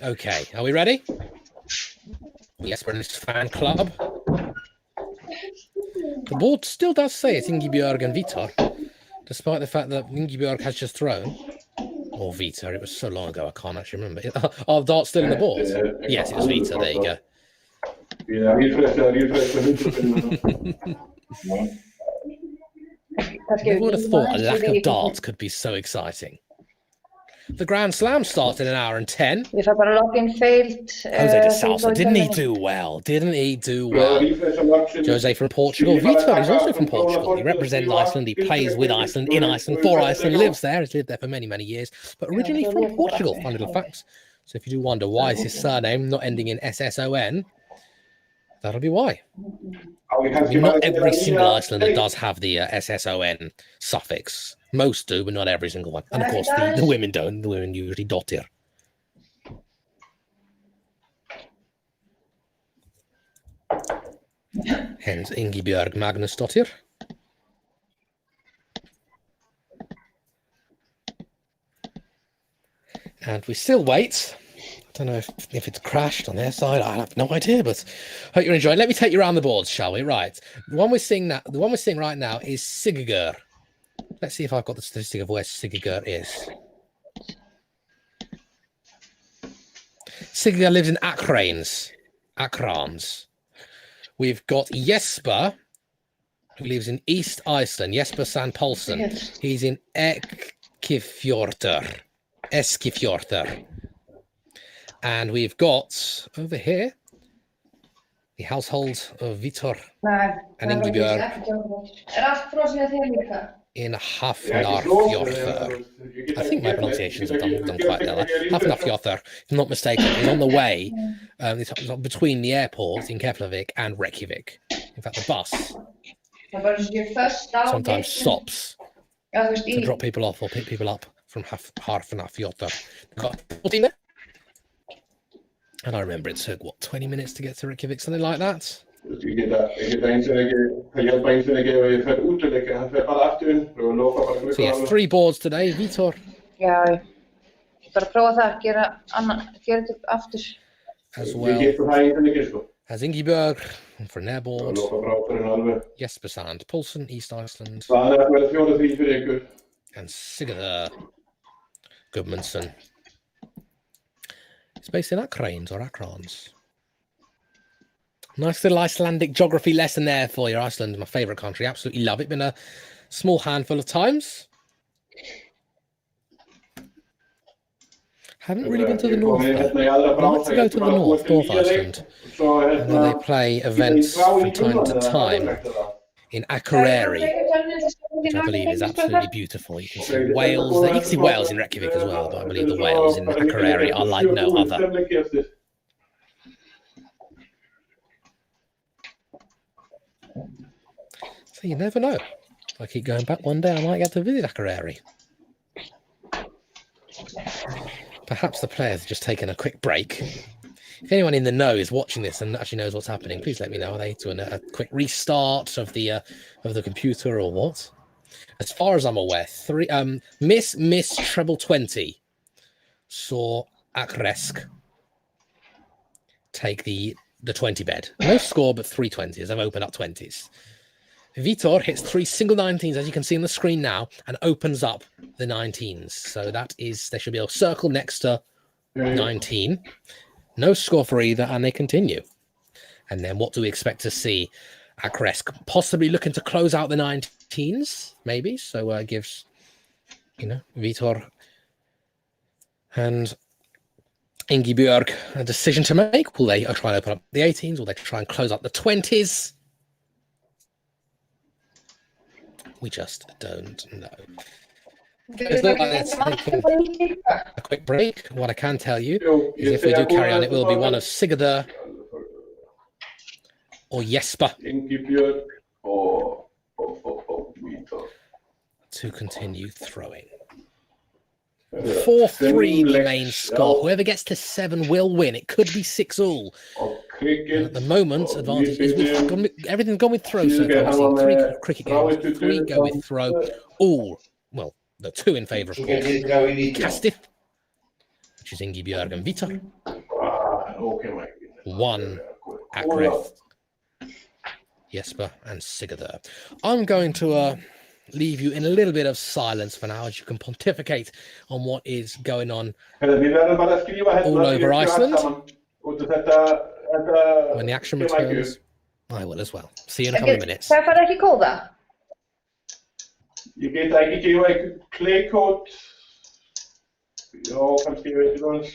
Okay, are we ready? Yes, we're in this fan club. The board still does say it's Ingibjörg and Vitor, despite the fact that Ingibjörg has just thrown. Or Vitor, it was so long ago I can't actually remember. Are darts still in the board? Yes, it was Vitor, there you go. I would have thought a lack of darts could be so exciting. The Grand Slam starts in 1 hour and 10. Ég fær bara login failed. Jose de Sousa, didn't he do well? Didn't he do well? Jose from Portugal. Vitor is also from Portugal. He represents Iceland. He plays with Iceland, in Iceland, for Iceland, lives there. He's lived there for many, many years. But originally from Portugal, fun little facts. So if you do wonder why is his surname not ending in SSON, that'll be why. I mean, not every single Icelander does have the SSON suffix. Most do, but not every single one. And of course, the women don't. The women usually dottir. Hence Ingibjörg Magnusdottir. And we still wait. I don't know if it's crashed on their side. I have no idea, but hope you're enjoying. Let me take you around the boards, shall we? Right. The one we're seeing right now is Sigurður. Let's see if I've got the statistic of where Sigurður is. Sigurður lives in Akrans. We've got Jesper, who lives in East Iceland. Jesper Sand Poulsen. He's in Eskifjordur. And we've got over here the household of Vitor and Ingibjörg in Hafnarfjörður. I think my pronunciations have done quite well. Hafnarfjörður, if I'm not mistaken, is on the way it's between the airport in Keflavik and Reykjavik. In fact, the bus sometimes stops to drop people off or pick people up from Hafnarfjörður. Got 14 there. And I remember it took, what, 20 minutes to get to Reykjavik, something like that? So he has 3 boards today, Vitor. Já, ég bara prófa það, gera þetta aftur. As well as Ingibjörg for an airboard. Jesper Sand Poulsen, East Iceland. And Sigurður Gudmundsson. It's based in Akrans. Nice little Icelandic geography lesson there for you. Iceland is my favourite country. Absolutely love it. Been a small handful of times. Haven't really been to the north though. I'd like to go to the North Iceland. And then they play events from time to time in Akureyri, which I believe is absolutely beautiful. You can see whales there. You can see whales in Reykjavik as well, but I believe the whales in Akureyri are like no other. So you never know. If I keep going back one day, I might get to visit Akureyri. Perhaps the players have just taken a quick break. If anyone in the know is watching this and actually knows what's happening, please let me know. Are they doing a quick restart of the computer or what? As far as I'm aware, Miss Treble 20 saw Akresk take the 20 bed. No score, but 3 20s. I've opened up 20s. Vitor hits 3 single 19s, as you can see on the screen now, and opens up the 19s. So that is, there should be a circle next to 19. No score for either, and they continue. And then what do we expect to see? Akresk possibly looking to close out the 19s, maybe. So it gives, Vitor and Ingibjörg a decision to make. Will they try and open up the 18s? Will they try and close up the 20s? We just don't know. It's not like it's taking a quick break. What I can tell you is if we do carry on, it will be one of Sigurður or Jesper to continue throwing. 4-3 the main score. Whoever gets to 7 will win. It could be 6-all. And at the moment, advantage is everything's gone with throw so far. 3 cricket games, 3 go with throw. All, well, the 2 in favour of course. Kastid, which is Ingibjörg and Vitor. 1 Akresk, Jesper and Sigurður. I'm going to leave you in a little bit of silence for now, as you can pontificate on what is going on all over Iceland. When the action returns, I will as well. See you in a couple of minutes. Hvað fær ekki kóða? Ég get ekki gefa eitthvað claykód. Já, kannski ég veit ekki aðeins.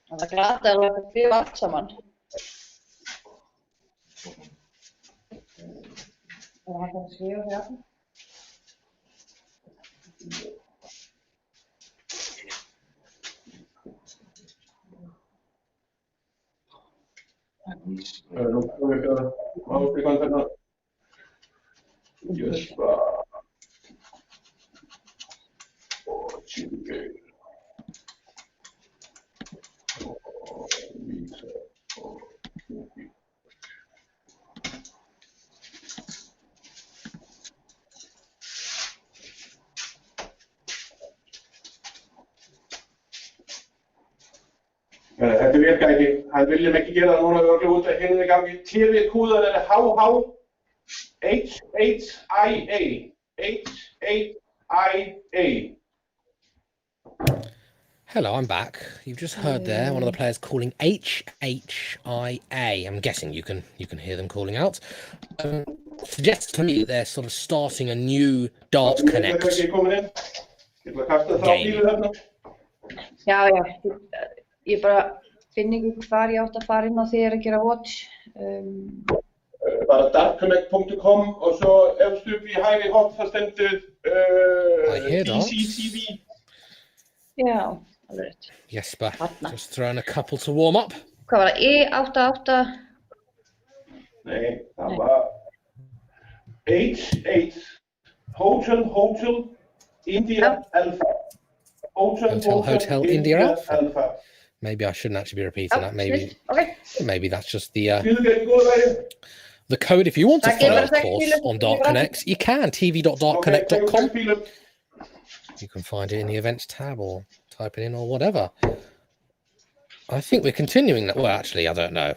Það glata að það skrifa allt saman. Það hægt að skrifa hérna. Nú komum við að áfrikan þarna. Jesper og Sigurður og Vitor og Ingibjörg. Þetta virka ekki, hann viljum ekki gera það núna, við erum út að hérna í gangi. TV-kúðan HH HHIA. Hello, I'm back. You've just heard there one of the players calling HHIA. I'm guessing you can hear them calling out. Suggests to me that they're sort of starting a new Dart Connect game. Já, ég bara finn ekki hvar ég átt að fara inn á því ég að gera watch. Bara dartconnect.com og svo efst upp í hægri horn það stendur DCTV. Já, alveg rétt. Jesper, just throwing a couple to warm up. Hvað var það? E88? Nei, það var H8 Hotel India Alpha. Hotel India Alpha. Maybe I shouldn't actually be repeating that. Maybe, maybe that's just the code. If you want to follow, of course, on Dart Connect, you can. tv.dartconnect.com. You can find it in the events tab or type it in or whatever. I think we're continuing that. Well, actually, I don't know.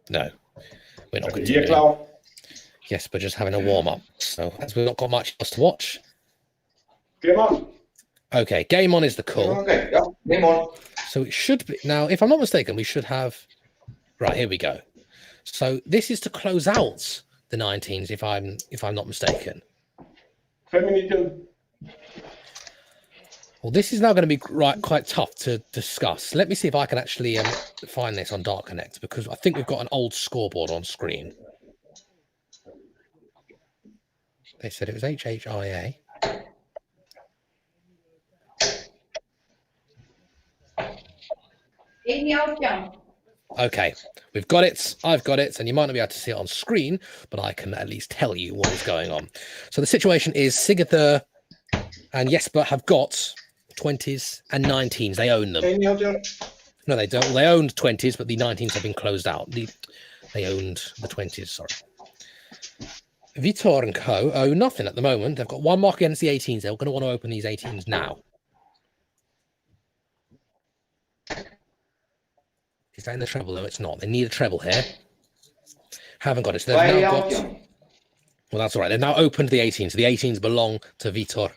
No, we're not continuing. Yes, but just having a warm up. So as we've not got much else to watch. Game on. Okay, game on is the call. Okay, yeah, game on. So it should be now. If I'm not mistaken, we should have. Right, here we go. So this is to close out the 19s. If I'm not mistaken. 5 minutes. Well, this is now going to be quite tough to discuss. Let me see if I can actually find this on Dart Connect, because I think we've got an old scoreboard on screen. They said it was HHIA. Okay, we've got it. I've got it, and you might not be able to see it on screen, but I can at least tell you what is going on. So the situation is Sigurður and Jesper have got 20s and 19s. They own them. No, they don't. Well, they owned 20s, but the 19s have been closed out. They owned the 20s, sorry. Vitor and Co. owe nothing at the moment. They've got 1 mark against the 18s. They're going to want to open these 18s now. Is that in the treble? No, it's not. They need a treble here. Haven't got it. So they've now got... Well, that's all right. They've now opened the 18s. The 18s belong to Vitor.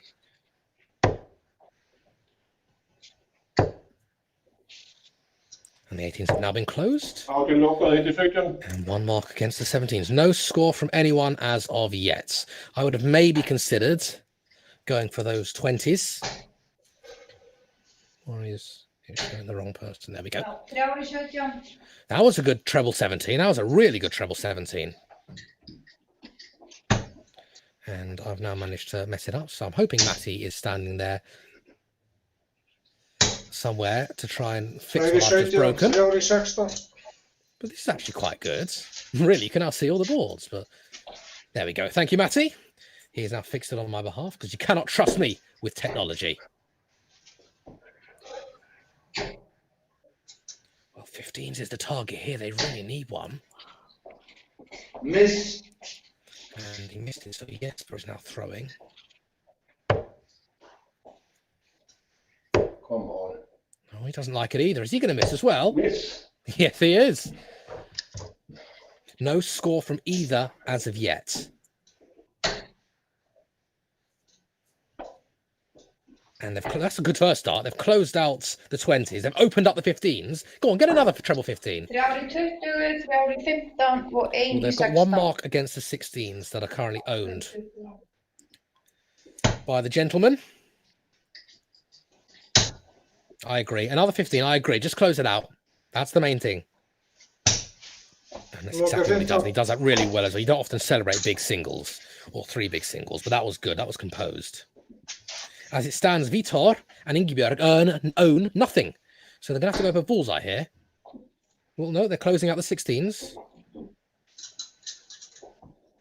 And the 18s have now been closed. And 1 mark against the 17s. No score from anyone as of yet. I would have maybe considered going for those 20s. Or is it showing the wrong person? There we go. That was a good treble 17. That was a really good treble 17. And I've now managed to mess it up. So I'm hoping Matty is standing there somewhere to try and fix what I've just broken. But this is actually quite good. Really, you can now see all the boards. But there we go. Thank you, Matty. He has now fixed it on my behalf because you cannot trust me with technology. Well, 15s is the target here. They really need one. Miss. And he missed it, so Jesper is now throwing. Come on. Oh, he doesn't like it either. Is he going to miss as well? Miss. Yes, he is. No score from either as of yet. And that's a good first start. They've closed out the 20s. They've opened up the 15s. Go on, get another treble 15. Well, they've got 1 mark against the 16s that are currently owned by the gentleman. I agree. Another 15, I agree. Just close it out. That's the main thing. And that's exactly what he does. And he does that really well as well. You don't often celebrate big singles or 3 big singles, but that was good. That was composed. As it stands, Vitor and Ingibjörg own nothing. So they're going to have to go for bullseye here. Well, no, they're closing out the 16s.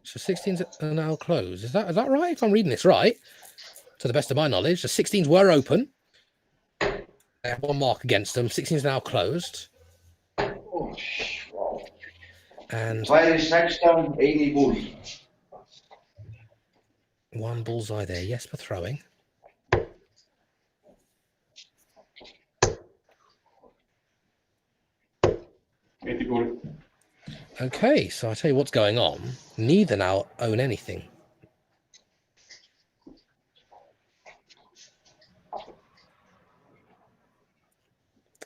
So 16s are now closed. Is that right? If I'm reading this right, to the best of my knowledge, the 16s were open. They have 1 mark against them. 16s now closed. And 1 bullseye there. Jesper throwing. Okay, so I tell you what's going on. Neither now own anything.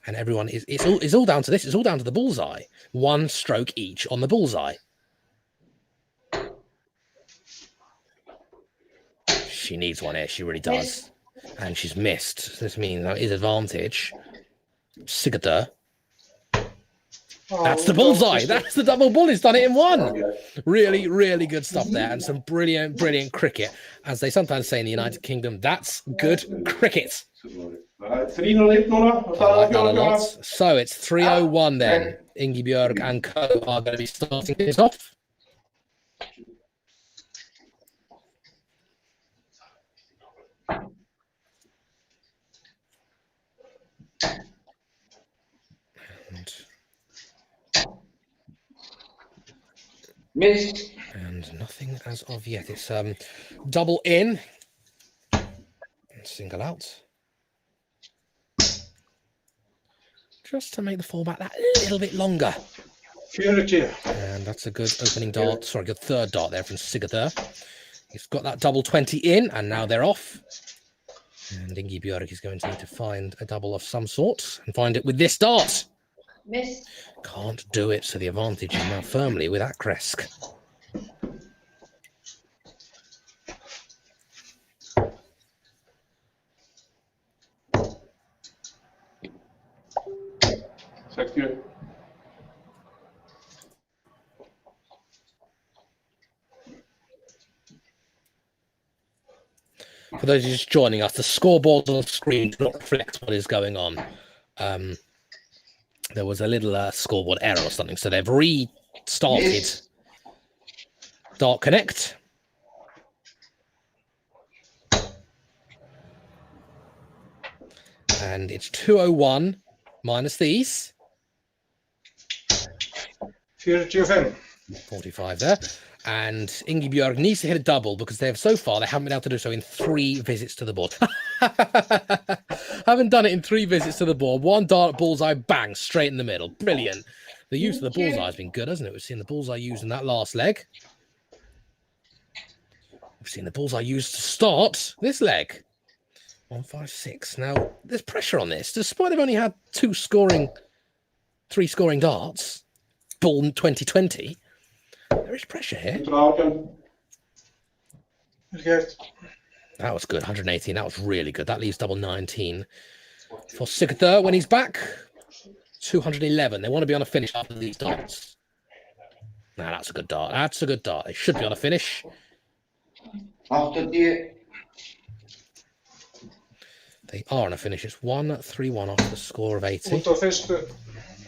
And everyone it's all down to this. It's all down to the bullseye. 1 stroke each on the bullseye. She needs one here. She really does. And she's missed. This means that is advantage. Sigurður. That's the bullseye. That's the double bull. He's done it in 1. Really, really good stuff there. And some brilliant, brilliant cricket. As they sometimes say in the United Kingdom, that's good cricket. I like that a lot. So it's 3-0-1 then. Ingibjörg and Co are going to be starting this off. Miss. And nothing as of yet. It's double in and single out. Just to make the format that little bit longer. And that's a good opening dart. Sorry, good third dart there from Sigurður. He's got that double 20 in, and now they're off. And Ingibjörg is going to need to find a double of some sort and find it with this dart. Miss. Can't do it, so the advantage is now firmly with Akresk. Thank you. For those just joining us, the scoreboard on the screen does not reflect what is going on. there was a little scoreboard error or something, so they've restarted Miss. Dart Connect. And it's 201 minus these. 45. 45 there. And Ingibjörg needs to hit a double because so far they haven't been able to do so in 3 visits to the board. Haven't done it in 3 visits to the board. 1 dart bullseye, bang, straight in the middle. Brilliant. The use of the bullseye has been good, hasn't it? We've seen the bullseye used in that last leg. We've seen the bullseye used to start this leg. 156. Now, there's pressure on this. Despite they've only had 3 scoring darts, bull 2020, there is pressure here. That was good, 118. That was really good. That leaves double 19 for Sigurður when he's back. 211. They want to be on a finish after these darts. Now, that's a good dart. That's a good dart. They should be on a finish. After the They are on a finish. It's 1-3-1 after the score of 80. Út á fyrstu.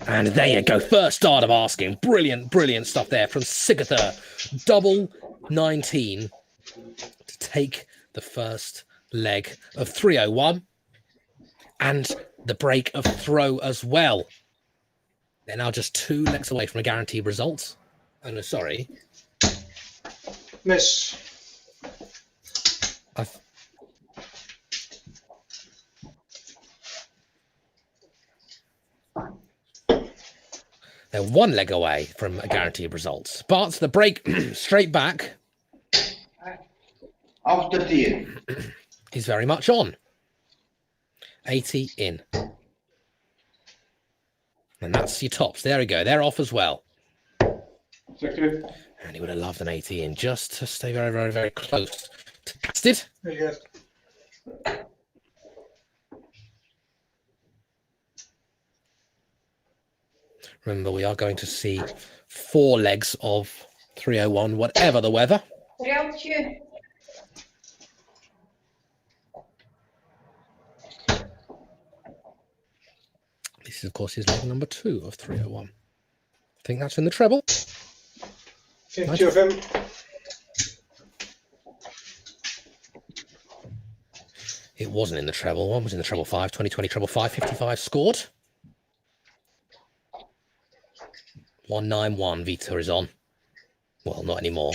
And there you go. First start of asking. Brilliant, brilliant stuff there from Sigurður. Double 19 to take the first leg of 301. And the break of throw as well. They're now just 2 legs away from a guaranteed result. Oh, no, sorry. Miss. They're 1 leg away from a guaranteed result. But the break straight back after the is very much on. 80 in. And that's your tops. There we go. They're off as well. 60. And he would have loved an 80 in just to stay very, very, very close to Kastid. Very good. Remember, we are going to see 4 legs of 301, whatever the weather. 30. This is, of course, is leg number 2 of 301. I think that's in the treble. 55. It wasn't in the treble. One was in the treble 5, 2020 treble 5, 55 scored. 191, Vitor is on. Well, not anymore.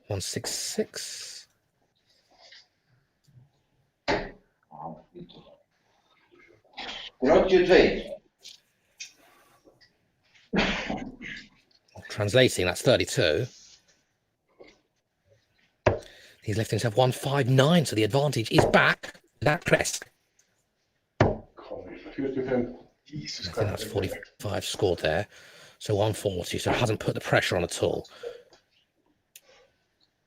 166. Translating, that's 32. He's left himself 159, so the advantage is back. Akresk. I think that's 45 scored there. So 140, so it hasn't put the pressure on at all.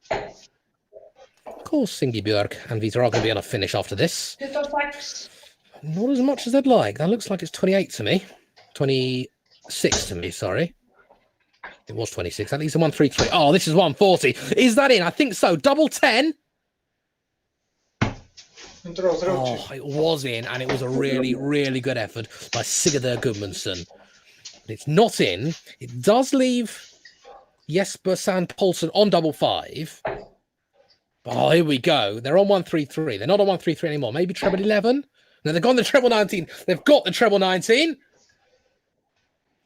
Of course, Ingibjörg and Vitor are going to be on a finish after this. 26. Not as much as they'd like. That looks like it's 28 to me. 26 to me, sorry. It was 26. That leaves a 133. Oh, this is 140. Is that in? I think so. Double 10. Oh, it was in, and it was a really, really good effort by Sigurður Gudmundsson. But it's not in. It does leave Jesper Sand Poulsen on double 5. Oh, here we go. They're on 133. They're not on 133 anymore. Maybe treble 11? No, they've gone the treble 19. They've got the treble 19.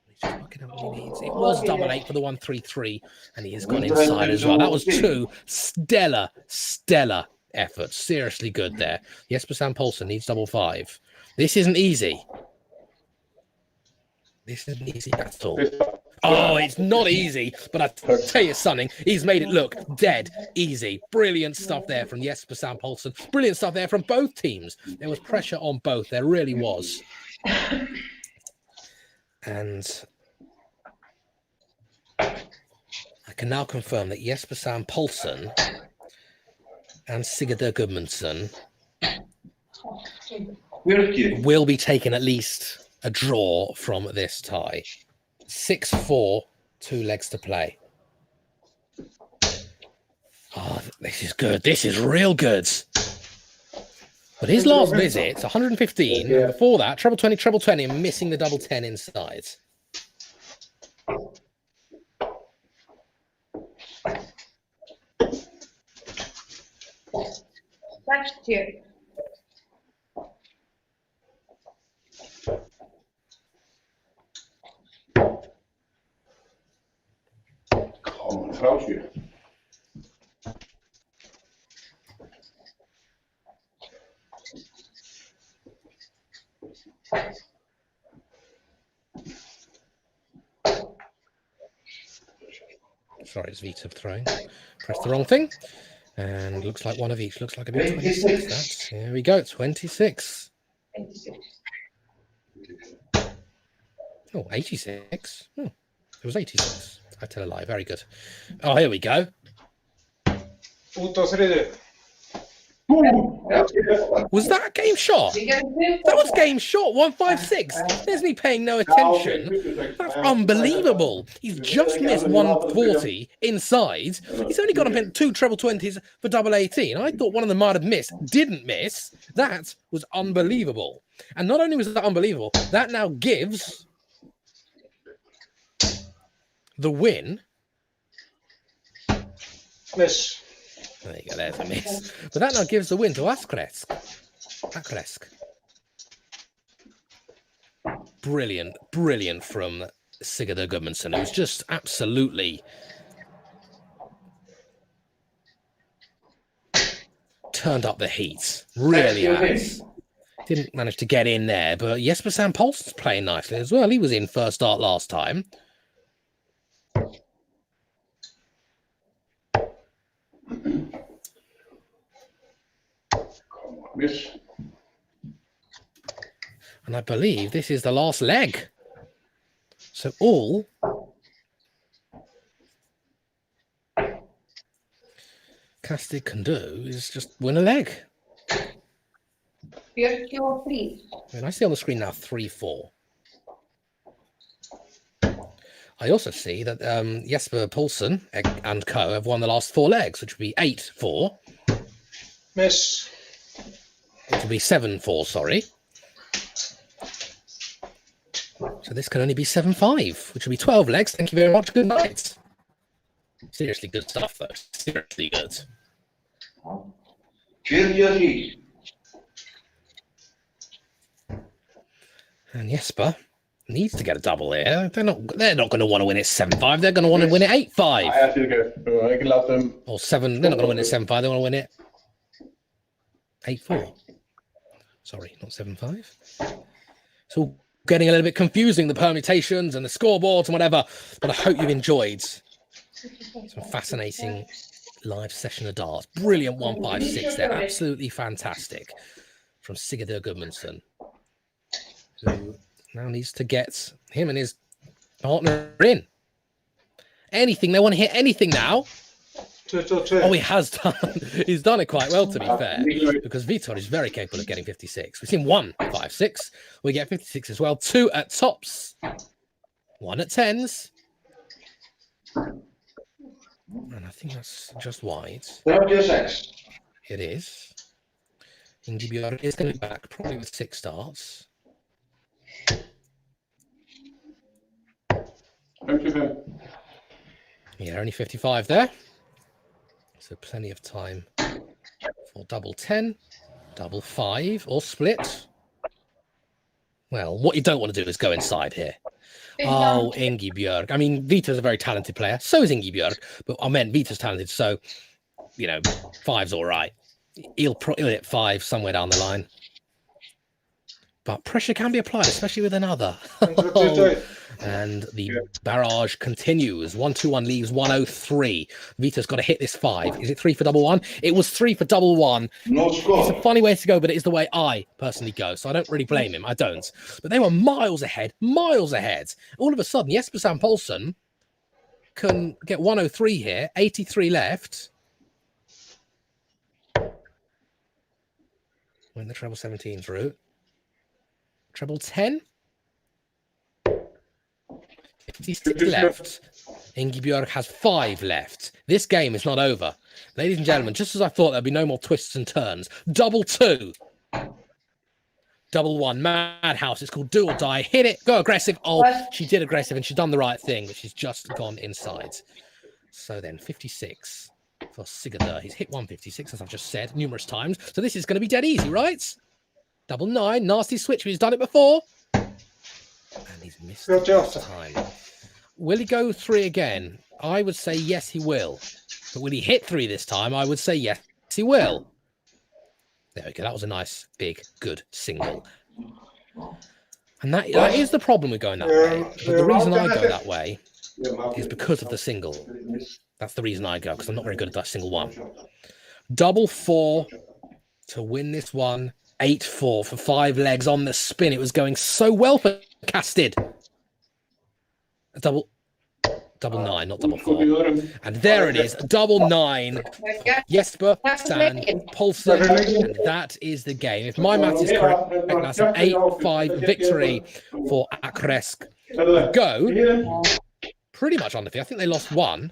He's just working out what he needs. It was double 8 for the 133, and he has gone inside as well. That was 2 stellar efforts. Seriously good there. Jesper Sand Poulsen needs double 5. This isn't easy. This isn't easy at all. Oh, it's not easy, but I tell you something, he's made it look dead easy. Brilliant stuff there from Jesper Sand Poulsen. Brilliant stuff there from both teams. There was pressure on both. There really was. And I can now confirm that Jesper Sand Poulsen and Sigurður Gudmundsson will be taking at least a draw from this tie. 6-4, 2 legs to play. Oh, this is good. This is real good. But his last visit, 115. And before that, treble 20, and missing the double 10 inside. Next year. Kom vrouwtje. Sorry, it's Vita throwing. Press the wrong thing. And looks like one of each. Looks like a bit 26. That's, here we go, 26. 26. Oh, 86. Oh, it was 86. I tell a lie. Very good. Oh, here we go. Was that game shot? That was game shot. 156. There's me paying no attention. That's unbelievable. He's just missed 140 inside. He's only got him 2 treble 20s for double 18. I thought one of them might have missed. Didn't miss. That was unbelievable. And not only was that unbelievable, that now gives the win. Miss. There you go, there's a miss. But that now gives the win to Akresk. Brilliant, brilliant from Sigurður Gudmundsson, who's just absolutely turned up the heat. Really has. Didn't manage to get in there, but Jesper Sand Poulsen's playing nicely as well. He was in first start last time. Miss. And I believe this is the last leg. So all Kastid can do is just win a leg. 43. And I see on the screen now 3-4. I also see that Jesper Poulsen and co have won the last 4 legs, which would be 8-4. Miss. It would be 7-4, sorry. So this can only be 7-5, which would be 12 legs. Thank you very much. Good night. Seriously good stuff, though. Seriously good. Curiosity. And Jesper needs to get a double here. They're not going to want to win it 7-5. They're going to want to win it 8-5. Ja, natuurlijk. Ik laat hem. Or 7. They're not going to win it 7-5. They want to win it 8-4. Sorry, not 7-5. It's all getting a little bit confusing, the permutations and the scoreboards and whatever. But I hope you've enjoyed some fascinating live session of darts. Brilliant 156 there. Absolutely fantastic from Sigurður Gudmundsson, who now needs to get him and his partner in. Anything. They want to hit anything now. Oh, he has done. He's done it quite well, to be fair, because Vitor is very capable of getting 56. We've seen 1-5-6. We get 56 as well. 2 at tops. 1 at 10s. And I think that's just wide. 36. It is. Ingibjörg is going to be back, probably with 6 starts. Yeah, only 55 there. So plenty of time for double 10, double 5, or split. Well, what you don't want to do is go inside here. Oh, Ingibjörg. I mean, Vita's a very talented player. So is Ingibjörg. But I meant Vita's talented, so, you know, 5's all right. He'll hit 5 somewhere down the line. But pressure can be applied, especially with another. And the barrage continues. 1-2-1 leaves 103. Vita's got to hit this 5. Is it 3 for double 1? It was 3 for double 1. No score. It's a funny way to go, but it is the way I personally go. So I don't really blame him. I don't. But they were miles ahead. Miles ahead. All of a sudden, Jesper Sand Poulsen can get 103 here. 83 left. Win the treble 17s route. Treble 10. 56 left. Ingibjörg has 5 left. This game is not over. Ladies and gentlemen, just as I thought there'd be no more twists and turns. Double 2. Double one, Madhouse. It's called Do or Die. Hit it, go aggressive. Oh, she did aggressive and she's done the right thing, but she's just gone inside. So then 56 for Sigurdur. He's hit 156, as I've just said numerous times. So this is going to be dead easy, right? Double nine, nasty switch. He's done it before. And he's missed it this time. Will he go 3 again? I would say yes, he will. But will he hit 3 this time? I would say yes, he will. There we go. That was a nice, big, good single. And that is the problem with going that way. But the reason I go that way is because of the single. That's the reason I go, because I'm not very good at that single one. Double 4 to win this one. 8-4 for 5 legs on the spin. It was going so well for Kastid. Double 9, not double 4. And there it is, double 9. Jesper, Sand, Paulsen, and that is the game. If my maths is correct, that's an 8-5 victory for Akresk. Go pretty much on the field. I think they lost 1.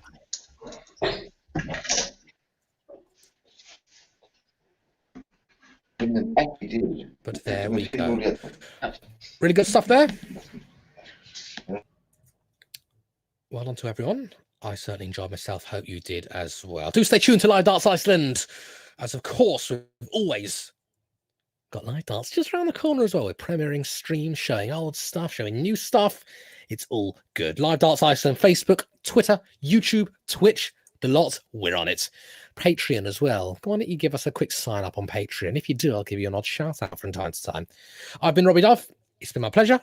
But there we go. Really good stuff there. Well done to everyone. I certainly enjoyed myself. Hope you did as well. Do stay tuned to Live Darts Iceland, as of course we've always got Live Darts just around the corner as well. We're premiering streams, showing old stuff, showing new stuff. It's all good. Live Darts Iceland, Facebook, Twitter, YouTube, Twitch, the lot. We're on it. Patreon as well. Why don't you give us a quick sign up on Patreon? If you do, I'll give you an odd shout out from time to time. I've been Robbie Dove. It's been my pleasure.